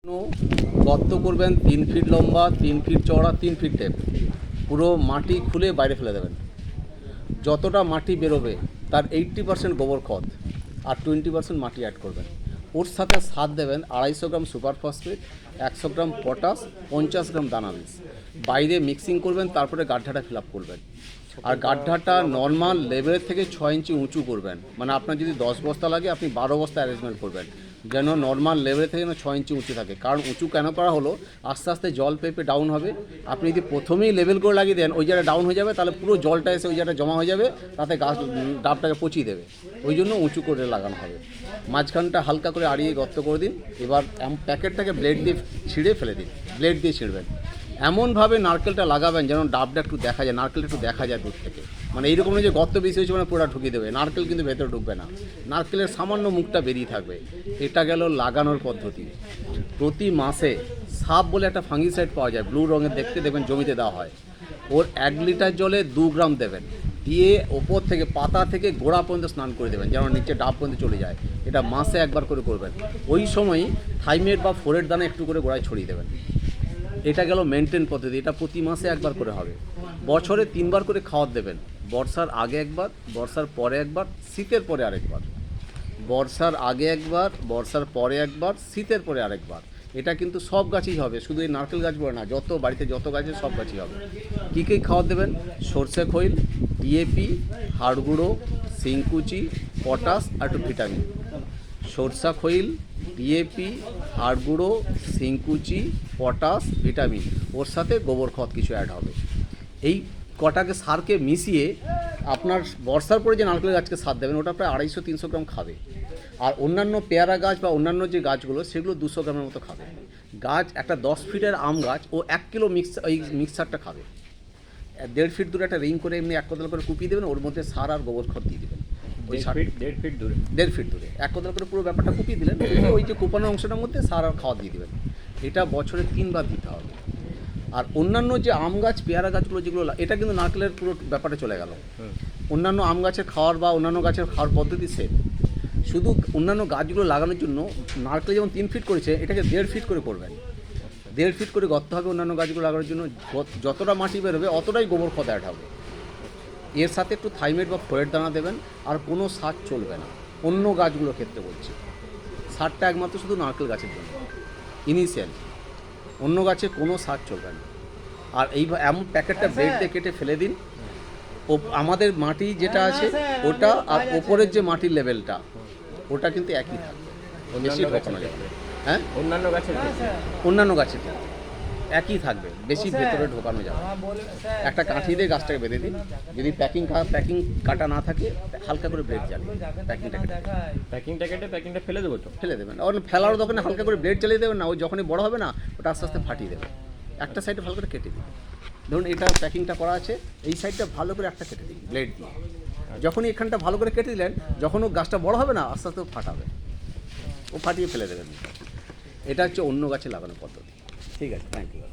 গর্ত করবেন 3 ফিট লম্বা, 3 ফিট চওড়া, 3 ফিট ডেপ। পুরো মাটি খুলে বাইরে ফেলে দেবেন। যতটা মাটি বেরোবে তার 80% গোবর খত আর 20% মাটি অ্যাড করবেন। ওর সাথে সার দেবেন 250 গ্রাম সুপার ফসফেট, 100 গ্রাম পটাশ, 50 গ্রাম দানা বীজ। বাইরে মিক্সিং করবেন, তারপরে গাড্ঢাটা ফিল আপ করবেন। আর গাড্ঢাটা নর্মাল লেভেলের থেকে 6 ইঞ্চি উঁচু করবেন। মানে আপনার যদি 10 বস্তা লাগে আপনি 12 বস্তা অ্যারেঞ্জমেন্ট করবেন, যেন নর্মাল লেভেল থেকে যেন 6 ইঞ্চি উঁচু থাকে। কারণ উঁচু কেন করা হলো, আস্তে আস্তে জল পেপে ডাউন হবে। আপনি যদি প্রথমেই লেভেল করে লাগিয়ে দেন, ওই জায়গায় ডাউন হয়ে যাবে, তাহলে পুরো জলটা এসে ওই জায়গায় জমা হয়ে যাবে, তাতে গাছ ডাবটাকে পচিয়ে দেবে। ওই জন্য উঁচু করে লাগানো হবে। মাঝখানটা হালকা করে আড়িয়ে গর্ত করে দিন। এবার প্যাকেটটাকে ব্লেড দিয়ে ছিঁড়ে ফেলে দিন, ব্লেড দিয়ে ছিঁড়বেন। এমনভাবে নারকেলটা লাগাবেন যেন ডাবটা একটু দেখা যায়, নারকেলটা একটু দেখা যায় দূর থেকে। মানে এইরকম যে গর্ত বেশি হয়েছে মানে পুরো ঢুকিয়ে দেবে, নারকেল কিন্তু ভেতরে ঢুকবে না, নারকেলের সামান্য মুখটা বেরিয়ে থাকবে। এটা গেল লাগানোর পদ্ধতি। প্রতি মাসে সাপ বলে একটা ফাঙ্গিসাইড পাওয়া যায়, ব্লু রঙের দেখতে, দেখবেন জমিতে দেওয়া হয়। ওর 1 লিটার জলে 2 গ্রাম দেবেন, দিয়ে ওপর থেকে পাতা থেকে গোড়া পর্যন্ত স্নান করে দেবেন, যেন নিচে ডাব পর্যন্ত চলে যায়। এটা মাসে একবার করে করবেন। ওই সময়ই থাইমেট বা ফোরেট দানা একটু করে গোড়ায় ছড়িয়ে দেবেন। এটা গেল মেনটেন পদ্ধতি। এটা প্রতি মাসে একবার করে হবে। বছরে 3 বার করে খাওয়ার দেবেন। বর্ষার আগে একবার, বর্ষার পরে একবার, শীতের পরে আরেকবার। বর্ষার আগে একবার, বর্ষার পরে একবার, শীতের পরে আরেকবার। এটা কিন্তু সব গাছই হবে, শুধু এই নারকেল গাছ বলে না, যত বাড়িতে যত গাছে সব গাছই হবে। কী কী খাওয়ার দেবেন? সর্ষে খৈল, ডিএপি, হাড় গুঁড়ো, সিংকুচি, পটাশ আর একটু ভিটামিন। সরষা খৈল, ডিএপি, হাড় গুঁড়ো, সিংকুচি, পটাশ, ভিটামিন। ওর সাথে গোবর খত কিছু অ্যাড হবে। এই কটাকে সারকে মিশিয়ে আপনার বর্ষার পরে যে নারকেল গাছকে সার দেবেন, ওটা প্রায় 250-300 গ্রাম খাবে। আর অন্যান্য পেয়ারা গাছ বা অন্যান্য যে গাছগুলো, সেগুলো 200 গ্রামের মতো খাবে। গাছ একটা 10 ফিটের আম গাছ ও 1 কিলো এই মিক্সারটা খাবে। 1.5 ফিট দূরে একটা রিং করে এমনি 1 কোদাল করে কুপিয়ে দেবেন, ওর মধ্যে সার আর গোবর খত দিয়ে দেবেন। ওই 1.5 ফিট দূরে 1 কোদাল করে পুরো ব্যাপারটা কুপিয়ে দিলেন, ওই যে কুপানো অংশটার মধ্যে সার আর খাওয়া দিয়ে দেবেন। এটা বছরে 3 বার দিতে হবে। আর অন্যান্য যে আম গাছ পেয়ারা গাছগুলো যেগুলো, এটা কিন্তু নারকেলের পুরো ব্যাপারটা চলে গেল। অন্যান্য আম গাছের খাওয়ার বা অন্যান্য গাছের খাওয়ার পদ্ধতি সেম। শুধু অন্যান্য গাছগুলো লাগানোর জন্য নারকেল যেমন 3 ফিট করেছে, এটাকে 1.5 ফিট করে করবেন। 1.5 ফিট করে গর্ত হবে অন্যান্য গাছগুলো লাগানোর জন্য। যতটা মাটি বেরোবে অতটাই গোবর খত অ্যাড হবে। এর সাথে একটু থাইমেট বা ফোরেট দানা দেবেন। আর কোনো সার চলবে না অন্য গাছগুলোর ক্ষেত্রে বলছি। সারটা একমাত্র শুধু নারকেল গাছের জন্য ইনিশিয়াল, অন্য গাছে কোনো সার চলবে না। আর এই এমন প্যাকেটটা ব্লেড দিয়ে কেটে ফেলে দিন। ও আমাদের মাটি যেটা আছে ওটা আর ওপরের যে মাটির লেভেলটা, ওটা কিন্তু একই থাকবে, বেশি ঢোকানো যাবে। হ্যাঁ, অন্যান্য গাছের ক্ষেত্রে একই থাকবে, বেশি ভেতরে ঢোকানো যাবে। একটা কাঠি দিয়ে গাছটাকে বেঁধে দিন। যদি প্যাকিং কাটা না থাকে, হালকা করে ব্লেড জ্বালিয়ে প্যাকিংটা ফেলে দেবো তো? ফেলে দেবেন। ওর ফেলার দোকানে হালকা করে ব্লেড চালিয়ে দেবেন না, ওই যখনই বড় হবে না, ওটা আস্তে আস্তে ফাটিয়ে দেবেন। একটা সাইডে ভালো করে কেটে দিন। ধরুন এটা প্যাকিংটা করা আছে, এই সাইডটা ভালো করে একটা কেটে দিন ব্লেড দিয়ে। যখনই এখানটা ভালো করে কেটে দিলেন, যখন ও গাছটা বড় হবে না, আস্তে আস্তে ফাটাবে, ও ফাটিয়ে ফেলে দেবেন। এটা হচ্ছে অন্য গাছে লাগানোর পদ্ধতি। ঠিক আছে, থ্যাংক ইউ।